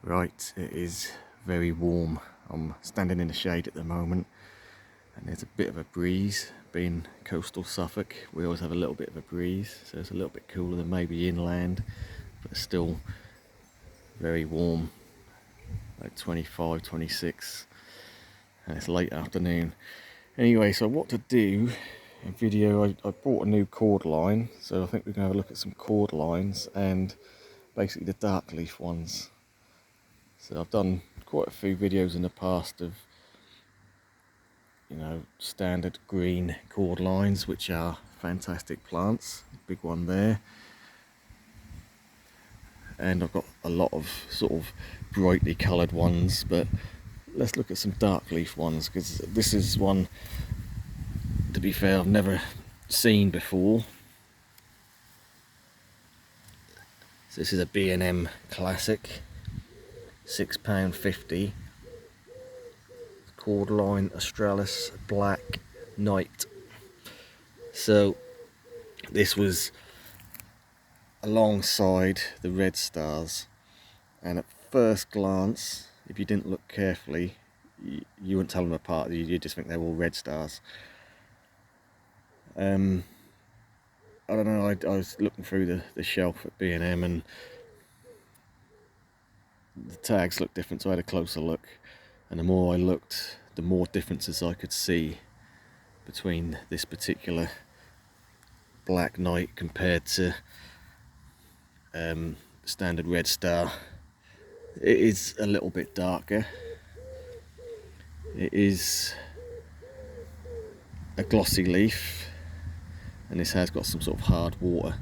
Right, it is very warm. I'm standing in the shade at the moment and there's a bit of a breeze. Being coastal Suffolk, we always have a little bit of a breeze, so it's a little bit cooler than maybe inland, but it's still very warm, like 25, 26, and it's late afternoon. Anyway, so what to do in video, I bought a new cord line, so I think we're going to have a look at some cord lines and basically the dark leaf ones. So I've done quite a few videos in the past of, you know, standard green cord lines, which are fantastic plants. Big one there. And I've got a lot of sort of brightly coloured ones, but let's look at some dark leaf ones, because this is one, to be fair, I've never seen before. So this is a B&M Classic, £6.50. Cordyline Australis Black Night. So this was alongside the red stars, and at first glance, if you didn't look carefully, you wouldn't tell them apart. You'd just think they were all red stars. I don't know, I was looking through the shelf at B&M and the tags looked different, so I had a closer look, and the more I looked, the more differences I could see between this particular Black Knight compared to standard red star. It is a little bit darker. It is a glossy leaf, and this has got some sort of hard water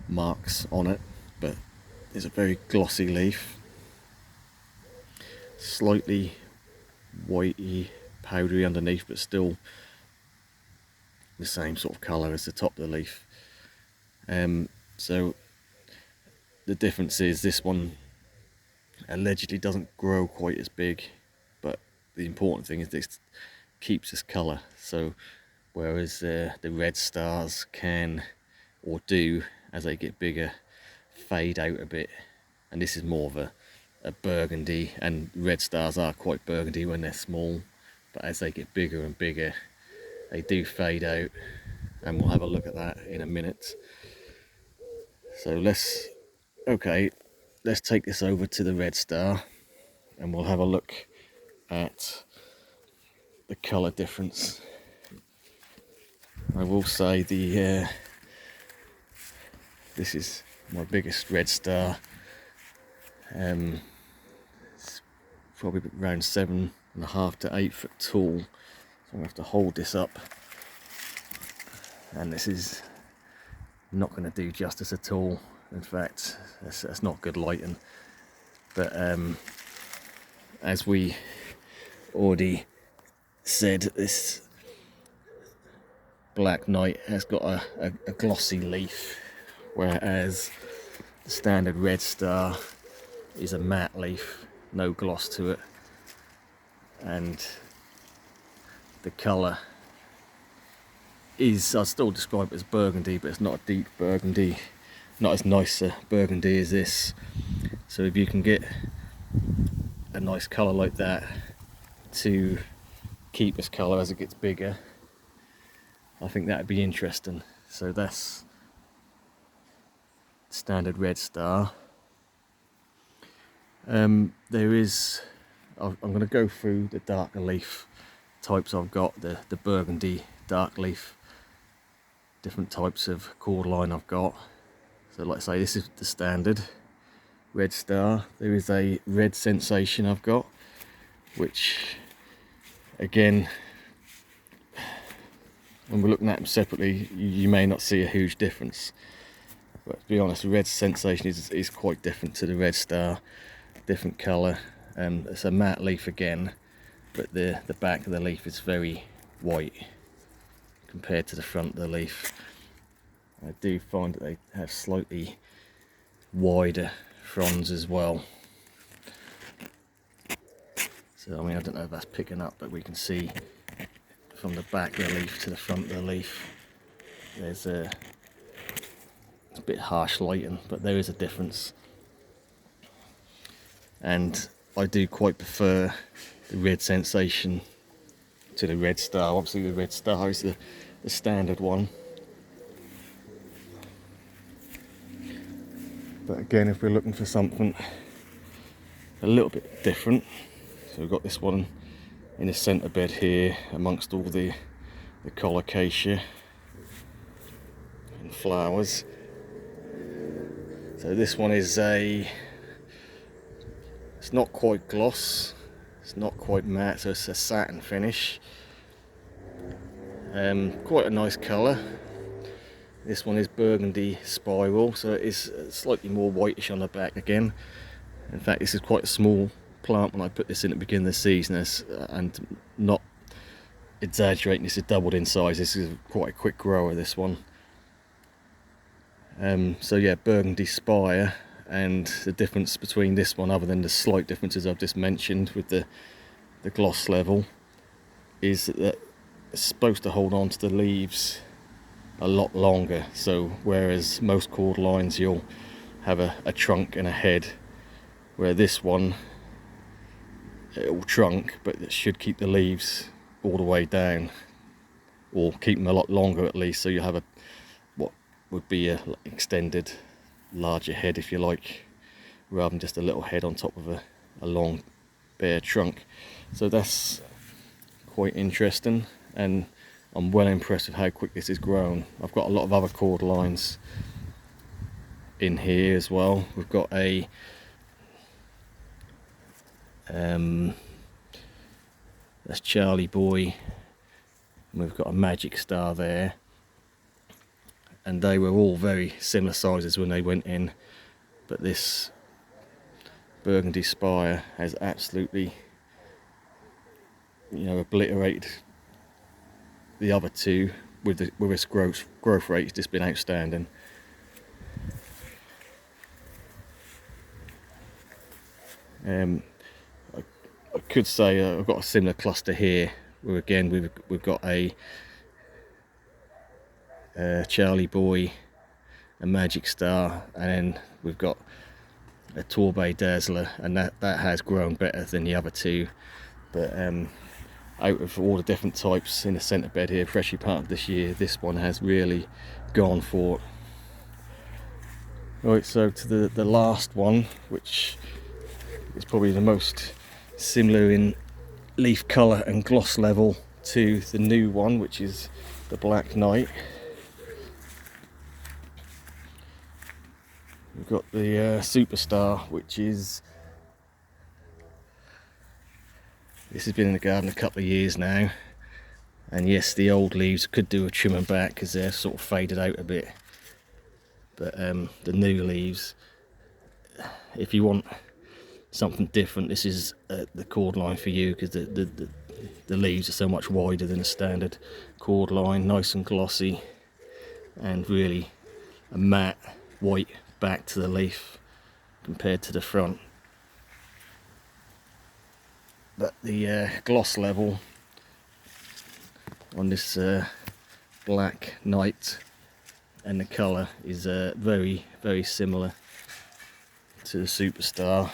marks on it, but it's a very glossy leaf. Slightly whitey, powdery underneath, but still the same sort of colour as the top of the leaf. So the difference is this one allegedly doesn't grow quite as big, but the important thing is this keeps its colour. So whereas the red stars can, or do, as they get bigger, fade out a bit, and this is more of a burgundy, and red stars are quite burgundy when they're small, but as they get bigger and bigger, they do fade out, and we'll have a look at that in a minute. So let's take this over to the red star and we'll have a look at the colour difference. I will say this is my biggest red star. It's probably around 7.5 to 8 foot tall, so I'm going to have to hold this up, and this is not going to do justice at all. In fact, that's not good lighting. But as we already said, this Black Knight has got a glossy leaf, whereas the standard red star is a matte leaf, no gloss to it, and the colour is, I'd still describe it as burgundy, but it's not a deep burgundy, not as nice a burgundy as this. So if you can get a nice colour like that to keep its colour as it gets bigger, I think that would be interesting. So that's standard red star. There is, I'm going to go through the darker leaf types I've got, the burgundy dark leaf, different types of cord line I've got. So like I say, this is the standard red star. There is a red sensation I've got, which again, when we're looking at them separately, you may not see a huge difference, but to be honest, the red sensation is quite different to the red star, different colour. It's a matte leaf again, but the back of the leaf is very white compared to the front of the leaf. I do find that they have slightly wider fronds as well. So I mean, I don't know if that's picking up, but we can see from the back of the leaf to the front of the leaf, there's a bit harsh lighting, but there is a difference. And I do quite prefer the red sensation to the red star. Obviously the red star is the standard one. But again, if we're looking for something a little bit different, so we've got this one in the centre bed here amongst all the colocasia and flowers. So this one is it's not quite gloss, it's not quite matte, so it's a satin finish. Quite a nice colour. This one is burgundy spiral, so it is slightly more whitish on the back again. In fact, this is quite a small plant when I put this in at the beginning of the season, and not exaggerating, this is doubled in size. This is quite a quick grower, this one. So yeah, burgundy spire, and the difference between this one, other than the slight differences I've just mentioned with the gloss level, is that it's supposed to hold on to the leaves a lot longer. So whereas most cordylines you'll have a trunk and a head, where this one, it will trunk, but it should keep the leaves all the way down, or keep them a lot longer at least, so you have what would be a extended larger head, if you like, rather than just a little head on top of a long bare trunk. So that's quite interesting, and I'm well impressed with how quick this is grown. I've got a lot of other cordylines in here as well. We've got a that's Charlie Boy, and we've got a Magic Star there, and they were all very similar sizes when they went in, but this burgundy spire has absolutely, obliterated the other two with its growth rate. It's just been outstanding. I could say I've got a similar cluster here, where again we've got a Charlie Boy, a Magic Star, and then we've got a Torbay Dazzler, and that has grown better than the other two. But out of all the different types in the centre bed here, freshly planted this year, this one has really gone for it. Right, so to the last one, which is probably the most similar in leaf colour and gloss level to the new one, which is the Black Knight. We've got the Superstar, which is, this has been in the garden a couple of years now, and yes, the old leaves could do a trimming back because they're sort of faded out a bit, but the new leaves, if you want something different, this is the cordyline for you, because the leaves are so much wider than a standard cordyline, nice and glossy, and really a matte white back to the leaf compared to the front. But the gloss level on this Black Knight and the colour is very, very similar to the Superstar.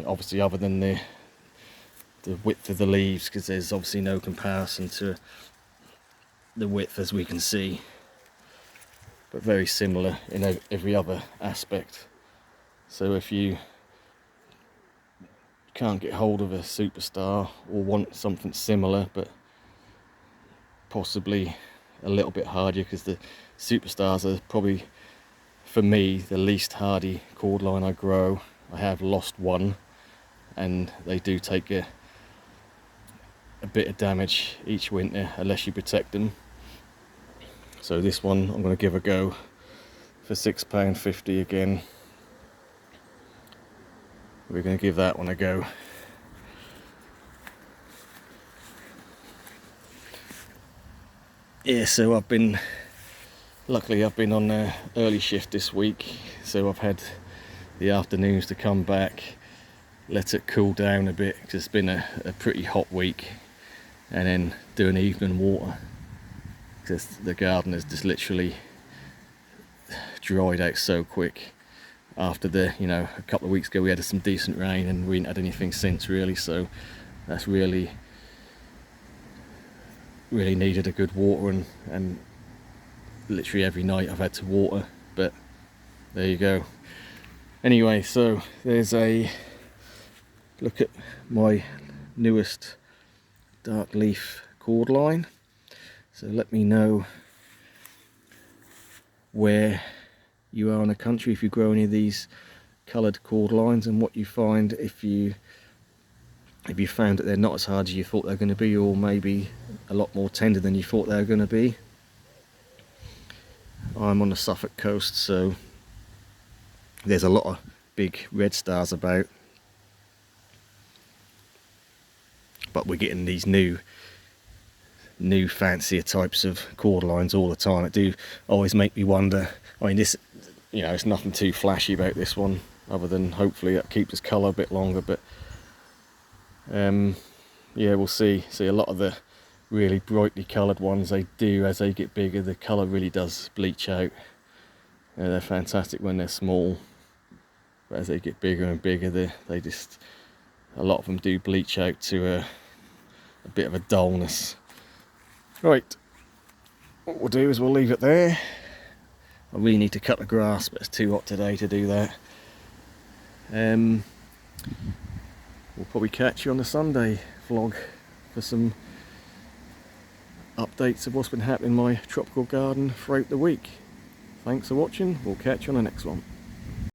Obviously, other than the width of the leaves, because there's obviously no comparison to the width, as we can see, but very similar in every other aspect. So if you can't get hold of a Superstar, or want something similar but possibly a little bit hardier, because the Superstars are probably, for me, the least hardy cordyline I grow. I have lost one, and they do take a bit of damage each winter unless you protect them. So this one I'm going to give a go for £6.50 again. We're going to give that one a go. Yeah, so luckily I've been on an early shift this week, so I've had the afternoons to come back, let it cool down a bit, because it's been a pretty hot week, and then do an evening water, because the garden has just literally dried out so quick. after the, you know, a couple of weeks ago we had some decent rain and we didn't had anything since really, so that's really needed a good water, and literally every night I've had to water, but there you go. Anyway, so there's a look at my newest dark leaf cordyline. So let me know where you are in the country, if you grow any of these coloured cordylines, and what you find, if you found that they're not as hard as you thought they're going to be, or maybe a lot more tender than you thought they were going to be. I'm on the Suffolk coast, so there's a lot of big red stars about, but we're getting these new fancier types of cordylines all the time. It do always make me wonder. I mean, this, you know, it's nothing too flashy about this one, other than hopefully that keeps its colour a bit longer, but yeah, we'll see. A lot of the really brightly coloured ones, they do, as they get bigger, the colour really does bleach out. They're fantastic when they're small, but as they get bigger and bigger, they just, a lot of them do bleach out to a bit of a dullness. Right, what we'll do is we'll leave it there. I really need to cut the grass, but it's too hot today to do that. We'll probably catch you on the Sunday vlog for some updates of what's been happening in my tropical garden throughout the week. Thanks for watching, we'll catch you on the next one.